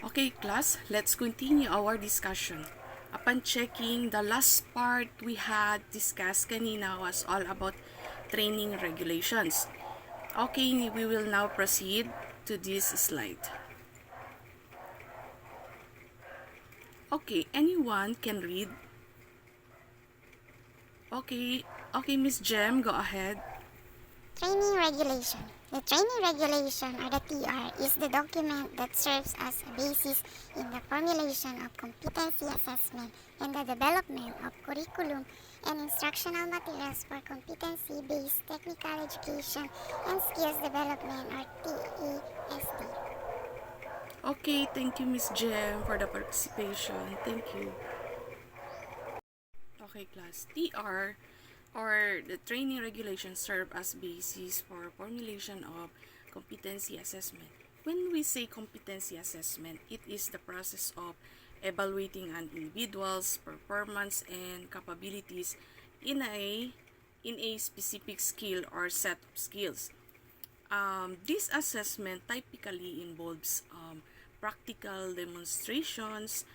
Okay, class, let's continue our discussion. Upon checking, the last part we had discussed kanina was all about training regulations. Okay, we will now proceed to this slide. Okay, anyone can read? Okay, Miss Jem, go ahead. Training Regulation. The Training Regulation, or the TR, is the document that serves as a basis in the formulation of competency assessment and the development of curriculum and instructional materials for competency-based technical education and skills development, or TESD. Okay, thank you, Miss Jem, for the participation. Thank you. Okay, class. TR or the training regulations serve as basis for formulation of competency assessment. When we say competency assessment, it is the process of evaluating an individual's performance and capabilities in a specific skill or set of skills. This assessment typically involves practical demonstrations,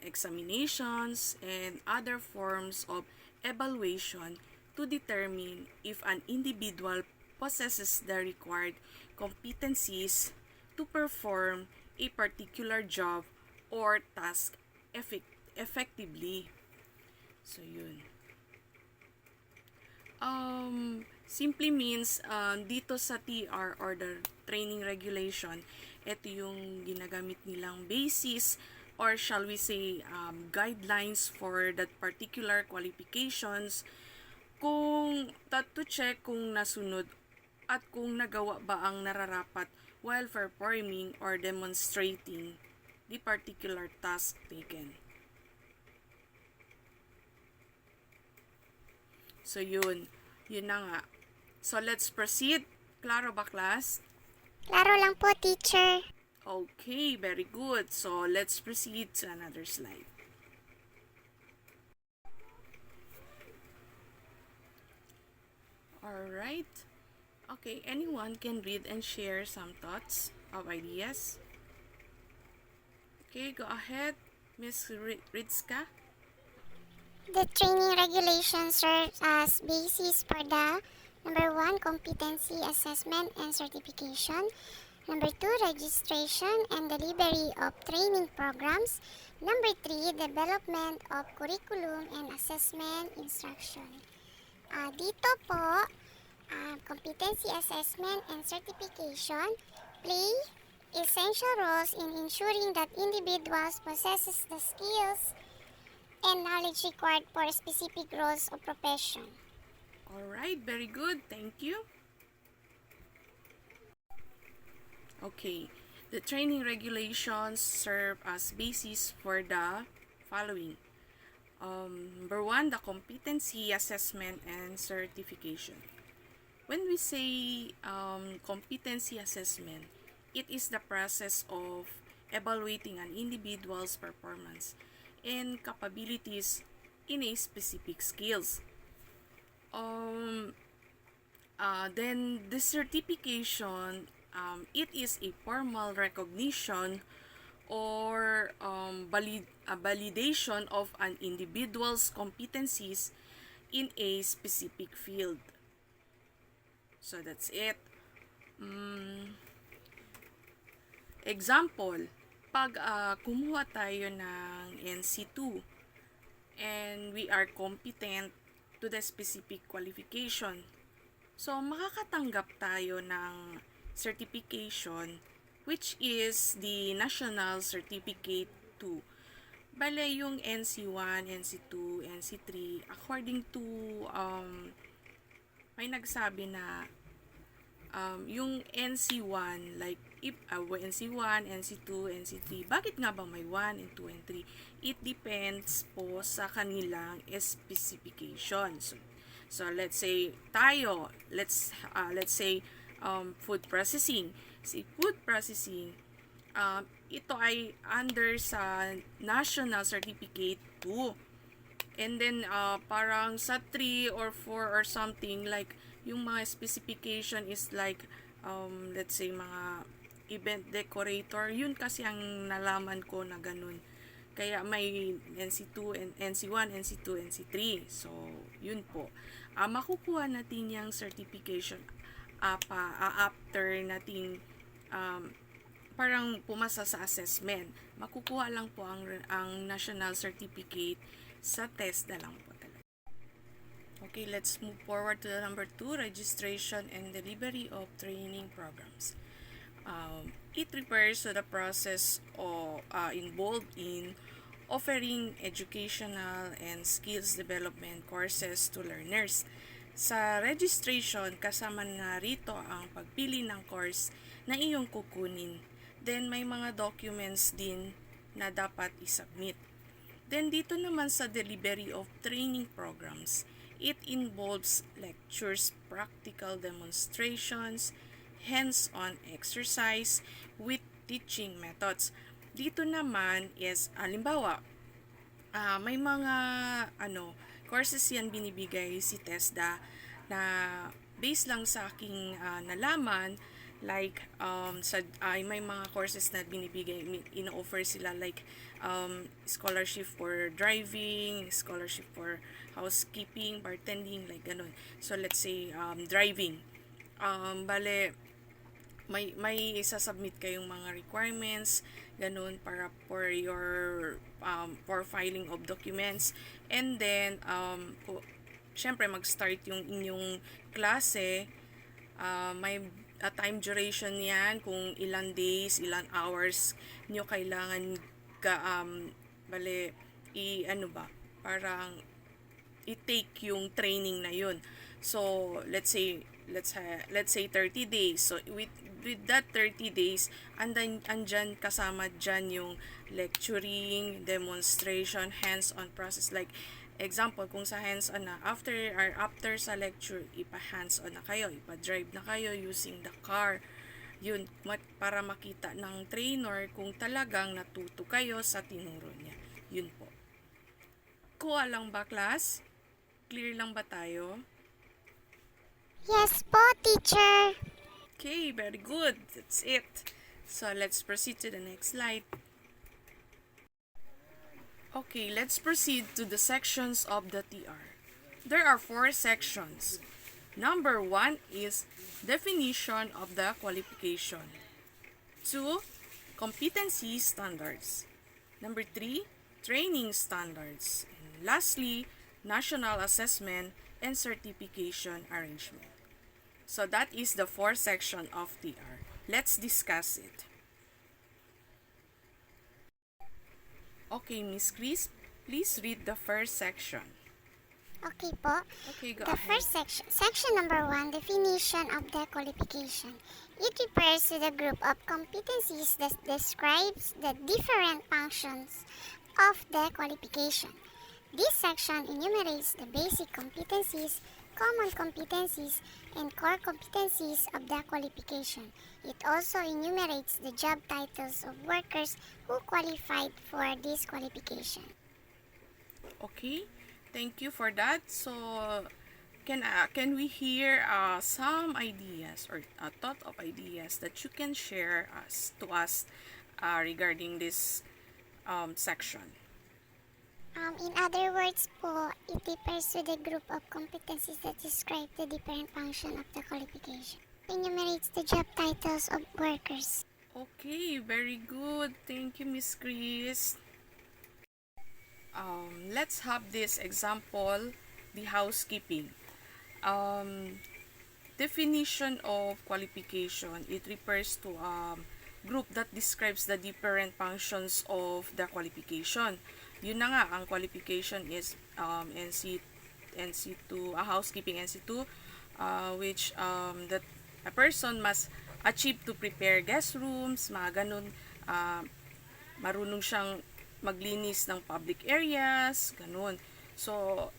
examinations, and other forms of evaluation to determine if an individual possesses the required competencies to perform a particular job or task effectively. So, yun. Simply means dito sa TR or the training regulation, ito yung ginagamit nilang basis or shall we say guidelines for that particular qualifications kung to check kung nasunod at kung nagawa ba ang nararapat while performing or demonstrating the particular task taken. So yun na nga. So let's proceed. Klaro ba, class? Klaro lang po, teacher. Okay, very good. So let's proceed to another slide. Alright. Okay, anyone can read and share some thoughts of ideas? Okay, go ahead, Miss Ritska. The training regulation serves as basis for the number 1, competency assessment and certification. Number 2, registration and delivery of training programs. Number 3, development of curriculum and assessment instruction. Dito po, competency assessment and certification play essential roles in ensuring that individuals possesses the skills and knowledge required for specific roles of profession. Alright, very good. Thank you. Okay, the training regulations serve as basis for the following. Number 1, the competency assessment and certification. When we say competency assessment, it is the process of evaluating an individual's performance and capabilities in a specific skills. Then the certification, it is a formal recognition or validation of an individual's competencies in a specific field. So that's it. Example, pag kumuha tayo ng NC2 and we are competent to the specific qualification, so makakatanggap tayo ng certification which is the National Certificate 2. Bale, yung NC1, NC2, NC3, according to may nagsabi na yung NC1, like if NC1, NC2, NC3, bakit nga ba may 1 and 2 and 3? It depends po sa kanilang specifications. So let's say tayo, let's say food processing. Si food processing, ito ay under sa National Certificate 2. And then parang sa 3 or 4 or something, like yung mga specification is like let's say mga event decorator. Yun kasi ang nalaman ko na ganun. Kaya may NC2, NC1, NC2, NC3. So, yun po. Makukuha natin yung certification after nating parang pumasa sa assessment. Makukuha lang po ang national certificate sa test na lang po talaga. Okay, let's move forward to the number 2, registration and delivery of training programs. It refers to the process involved in offering educational and skills development courses to learners. Sa registration, kasama na rito ang pagpili ng course na iyong kukunin. Then may mga documents din na dapat isubmit. Then dito naman sa delivery of training programs, it involves lectures, practical demonstrations, hands-on exercise with teaching methods. Dito naman is, halimbawa, may mga courses yan binibigay si TESDA na based lang sa aking nalaman, like may mga courses na binibigay, ino-offer sila like scholarship for driving, scholarship for housekeeping, bartending, like ganun. So let's say driving. Bale, may isasubmit kayong mga requirements, ganun, para for your for filing of documents. And then syempre mag-start yung inyong klase. May time duration yan, kung ilan days, ilan hours nyo kailangan parang i-take yung training na yun. So let's say 30 days. So with that 30 days, andyan kasama dyan yung lecturing, demonstration, hands-on process. Like example, kung sa hands-on na, after sa lecture, ipa-hands-on na kayo, ipa-drive na kayo using the car. Yun, para makita ng trainer kung talagang natuto kayo sa tinuro niya. Yun po. Kuha lang ba, class? Clear lang ba tayo? Yes po, teacher. Okay, very good. That's it. So, let's proceed to the next slide. Okay, let's proceed to the sections of the TR. There are 4 sections. Number 1 is definition of the qualification. 2, competency standards. Number 3, training standards. And lastly, national assessment and certification arrangement. So that is the 4th section of TR. Let's discuss it. Okay, Miss Chris, please read the first section. Okay po. Okay, go The ahead. first section, section number 1, definition of the qualification. It refers to the group of competencies that describes the different functions of the qualification. This section enumerates the basic competencies, common competencies, and core competencies of the qualification. It also enumerates the job titles of workers who qualified for this qualification. Okay, thank you for that. So, can we hear some ideas or a thought of ideas that you can share to us regarding this section? In other words po, it refers to the group of competencies that describe the different function of the qualification. Enumerates the job titles of workers. Okay, very good. Thank you, Miss Chris. Let's have this example, the housekeeping. Definition of qualification, it refers to a group that describes the different functions of the qualification. Yun na nga, ang qualification is NC2, housekeeping NC2, which that a person must achieve to prepare guest rooms, mga ganun, marunong siyang maglinis ng public areas, ganun. So,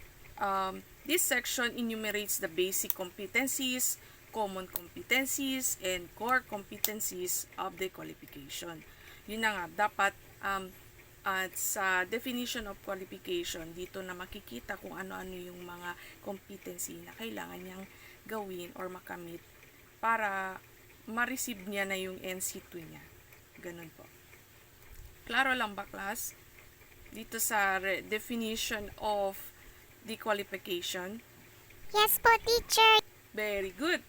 this section enumerates the basic competencies, common competencies, and core competencies of the qualification. Yun na nga, dapat at sa definition of qualification, dito na makikita kung ano-ano yung mga competency na kailangan niyang gawin or makamit para ma-receive niya na yung NC2 niya. Ganun po. Klaro lang ba, class? Dito sa definition of the qualification. Yes po, teacher. Very good.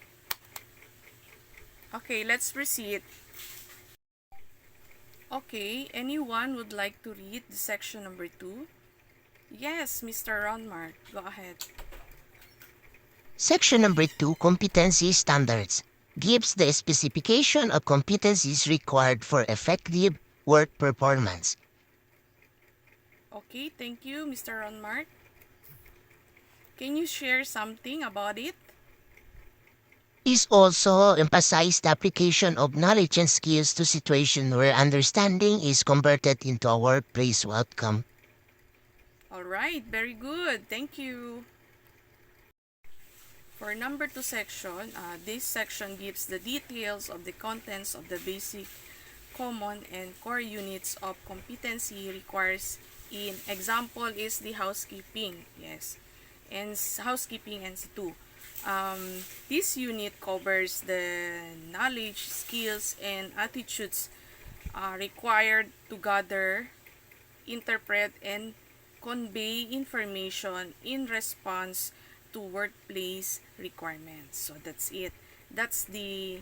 Okay, let's proceed. Okay, anyone would like to read the section number 2? Yes, Mr. Ronmark, go ahead. Section number 2, Competency Standards, gives the specification of competencies required for effective work performance. Okay, thank you, Mr. Ronmark. Can you share something about it? This also emphasizes the application of knowledge and skills to situations where understanding is converted into a workplace outcome. Alright, very good. Thank you. For number 2 section, this section gives the details of the contents of the basic, common, and core units of competency requires in example is the housekeeping. Yes, and housekeeping NC2. This unit covers the knowledge, skills, and attitudes required to gather, interpret, and convey information in response to workplace requirements. So that's it. That's the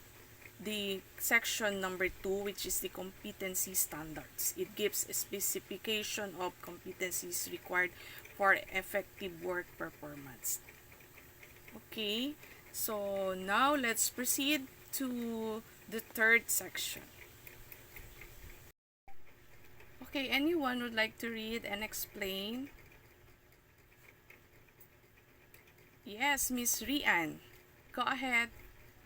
section number 2, which is the competency standards. It gives a specification of competencies required for effective work performance. Okay, so now let's proceed to the third section. Okay, anyone would like to read and explain? Yes, Miss Rian. Go ahead.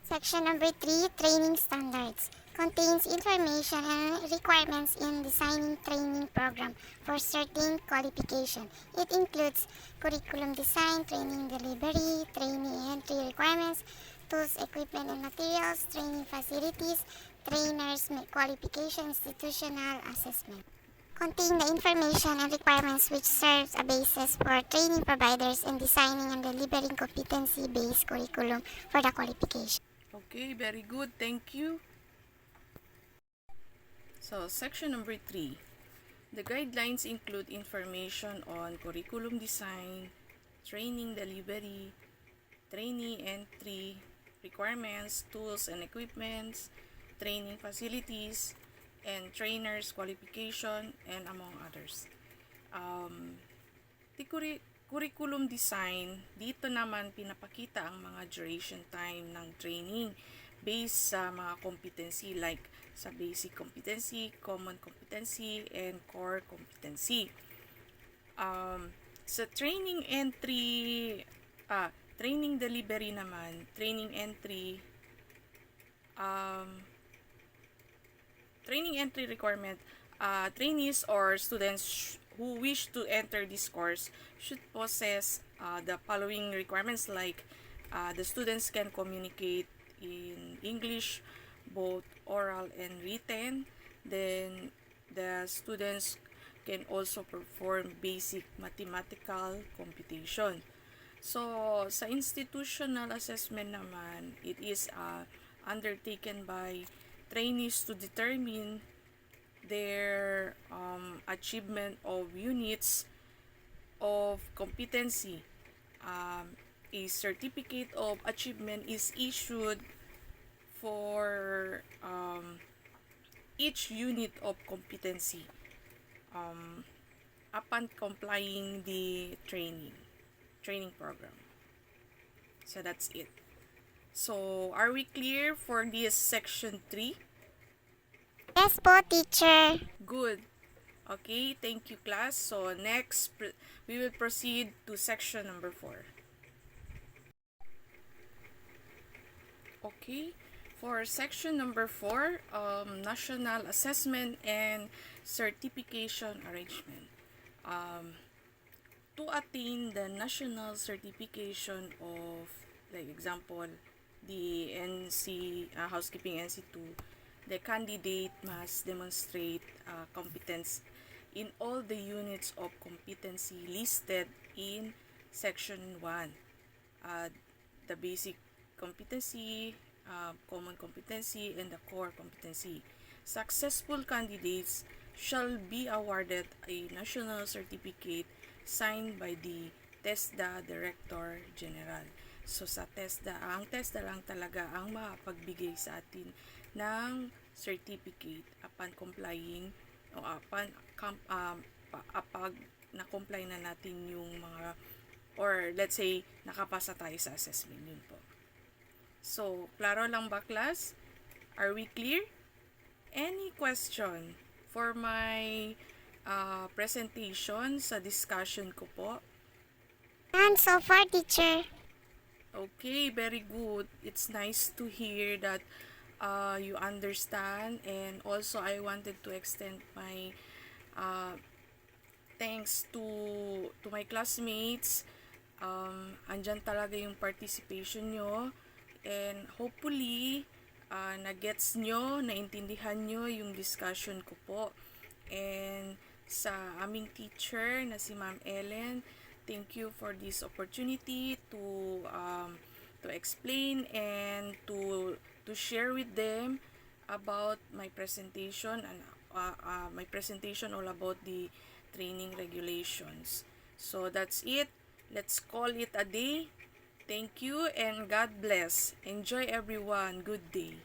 Section number 3, Training Standards, contains information and requirements in designing training program for certain qualification. It includes curriculum design, training delivery, training entry requirements, tools, equipment, and materials, training facilities, trainers, qualification, institutional assessment. Contain the information and requirements which serves a basis for training providers in designing and delivering competency-based curriculum for the qualification. Okay, very good. Thank you. So, section number 3. The guidelines include information on curriculum design, training delivery, trainee entry, requirements, tools and equipments, training facilities, and trainers qualification, and among others. The curriculum design, dito naman pinapakita ang mga duration time ng training based sa mga competency like sa basic competency, common competency, and core competency. Sa training entry, training delivery naman, training entry requirement, trainees or students who wish to enter this course should possess the following requirements like the students can communicate in English, both oral and written. Then the students can also perform basic mathematical computation. So, sa institutional assessment naman, it is undertaken by trainees to determine their achievement of units of competency. A certificate of achievement is issued for each unit of competency upon complying the training program. So that's it. So, are we clear for this section 3? Yes po, teacher. Good. Okay, thank you, class. So, next, we will proceed to section number 4. Okay, for section number 4, National Assessment and Certification Arrangement. To attain the national certification of, like example, the housekeeping NC2, the candidate must demonstrate competence in all the units of competency listed in section 1. The basic competency, common competency, and the core competency. Successful candidates shall be awarded a national certificate signed by the TESDA Director General. So sa TESDA, ang TESDA lang talaga ang makapagbigay sa atin ng certificate upon complying o pag na-comply na natin yung mga, or let's say nakapasa tayo sa assessment, yun po. So, klaro lang ba, class? Are we clear? Any question for my presentation sa discussion ko po? And so far, teacher. Okay, very good. It's nice to hear that you understand, and also I wanted to extend my thanks to my classmates. Andyan talaga yung participation nyo, and hopefully na-gets nyo, naintindihan nyo yung discussion ko po. And sa aming teacher na si Ma'am Ellen, thank you for this opportunity to explain and to share with them about my presentation, and my presentation all about the training regulations. So that's it. Let's call it a day. Thank you and God bless. Enjoy everyone. Good day.